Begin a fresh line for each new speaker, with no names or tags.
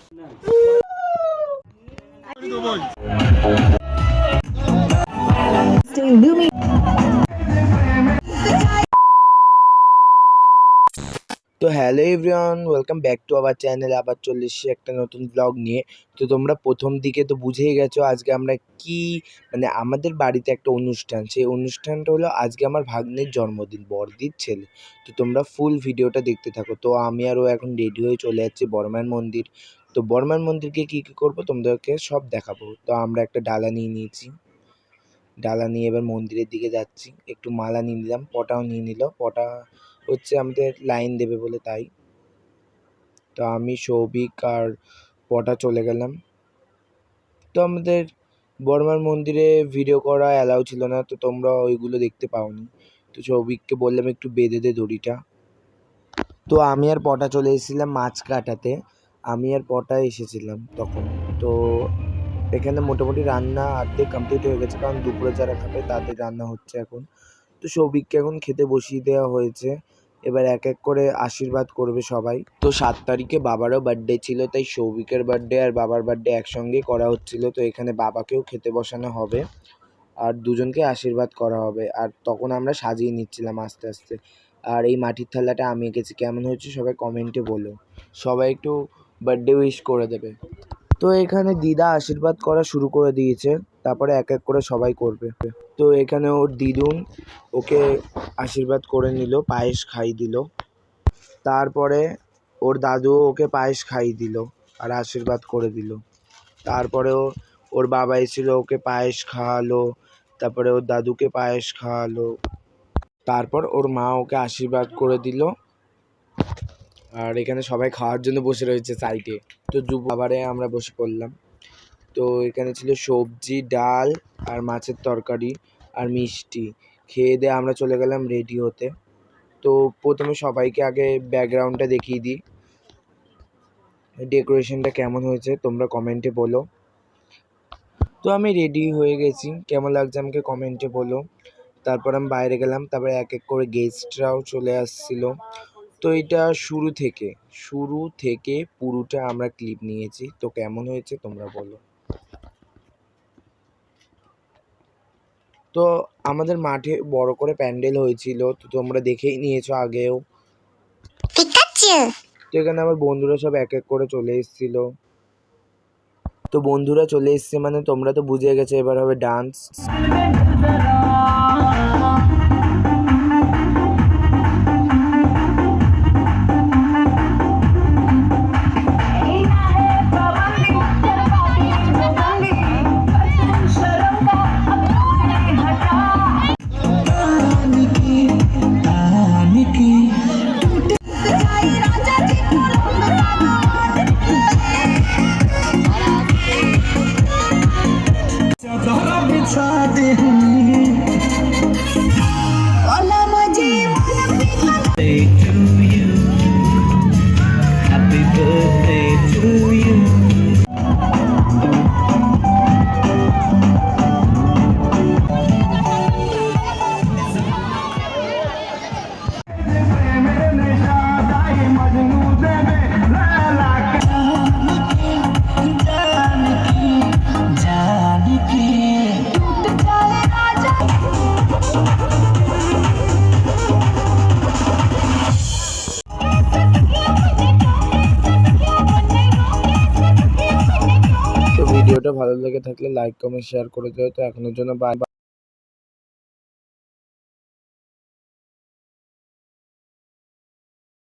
তো hello everyone, welcome back to our channel. আবার চলে এসেছি একটা নতুন ব্লগ নিয়ে। তো তোমরা প্রথম দিকে তো বুঝেই গেছো আজকে আমরা কি আমাদের বাড়িতে একটা অনুষ্ঠান। সেই অনুষ্ঠানটা হলো আজকে আমার ভাগ্নের জন্মদিন, বড়দির ছেলে। তো তোমরা ফুল ভিডিওটা দেখতে থাকো। তো আমি আর ও এখন রেডি হয়ে চলে যাচ্ছি বর্মান মন্দির। তো বর্মান মন্দিরকে কী কী করবো তোমাদেরকে সব দেখাবো। তো আমরা একটা ডালা নিয়ে নিয়েছি, ডালা নিয়ে এবার মন্দিরের দিকে যাচ্ছি। একটু মালা নিয়ে নিলাম, পটাও নিয়ে নিল। পটা হচ্ছে আমাদের লাইন দেবে বলে তাই। তো আমি, সৌভিক আর পটা চলে গেলাম। তো আমাদের বর্মার মন্দিরে ভিডিও করা অ্যালাউ ছিল না, তো তোমরা ওইগুলো দেখতে পাওনি। তো সৌভিককে বললাম একটু বেঁধে দে দড়িটা। তো আমি আর পটা চলে এসেছিলাম মাছ কাটাতে। আমি আর পটা এসেছিলাম তখন। তো এখানে মোটামুটি রান্না অর্ধেক কমপ্লিট হয়ে গেছে, কারণ দুপুরে যারা খাবে তাদের রান্না হচ্ছে এখন। তো সৌভিককে এখন খেতে বসিয়ে দেওয়া হয়েছে। এবার এক এক করে আশীর্বাদ করবে সবাই। তো 7 তারিখে বাবারও বার্থডে ছিল, তাই সৌভিকের বার্থডে আর বাবার বার্থডে একসঙ্গেই করা হচ্ছিল। তো এখানে বাবাকেও খেতে বসানো হবে আর দুজনকে আশীর্বাদ করা হবে। আর তখন আমরা সাজিয়ে নিচ্ছিলাম আস্তে আস্তে। আর এই মাটির থালাটা আমি এঁকেছি, কেমন হয়েছে সবাই কমেন্টে বলো। সবাই একটু বার্থডে উইশ করে দেবে। তো এখানে দিদা আশীর্বাদ করা শুরু করে দিয়েছে, তারপরে এক এক করে সবাই করবে। তো এখানে ওর দিদুন ওকে আশীর্বাদ করে নিল, পায়েস খাইয়ে দিল। তারপরে ওর দাদুও ওকে পায়েস খাইয়ে দিল আর আশীর্বাদ করে দিল। তারপরেও ওর বাবা এসেছিল, ওকে পায়েস খাওয়ালো। তারপরে ওর দাদুকে পায়েস খাওয়ালো। তারপর ওর মা ওকে আশীর্বাদ করে দিল। আর এখানে সবাই খাওয়ার জন্য বসে রয়েছে সাইডে। তো খাবারে আমরা বসে পড়লাম। তো এখানে ছিল সবজি, ডাল আর মাছের তরকারি আর মিষ্টি। খেয়ে দিয়ে আমরা চলে গেলাম রেডি হতে। তো প্রথমে সবাইকে আগে ব্যাকগ্রাউন্ডটা দেখিয়ে দিই, ডেকোরেশনটা কেমন হয়েছে তোমরা কমেন্টে বলো। তো আমি রেডি হয়ে গেছি, কেমন লাগছে আমাকে কমেন্টে বলো। তারপর আমি বাইরে গেলাম, তারপরে এক এক করে গেস্টরাও চলে আসছিল। তো এটা শুরু থেকে পুরোটা আমরা ক্লিপ নিয়েছি। তো কেমন হয়েছে তোমরা বলো। তো আমাদের মাঠে বড় করে প্যান্ডেল হয়েছিল, তো তোমরা দেখেই নিয়েছো আগেও। তো এখানে আমার বন্ধুরা সব এক এক করে চলে এসেছিল। তো বন্ধুরা চলে এসছে মানে তোমরা তো বুঝে গেছো এবার হবে ডান্স। ভিডিওটা ভালো লেগে থাকলে লাইক, কমেন্ট, শেয়ার করে দিও। তো এখনের জন্য বাই।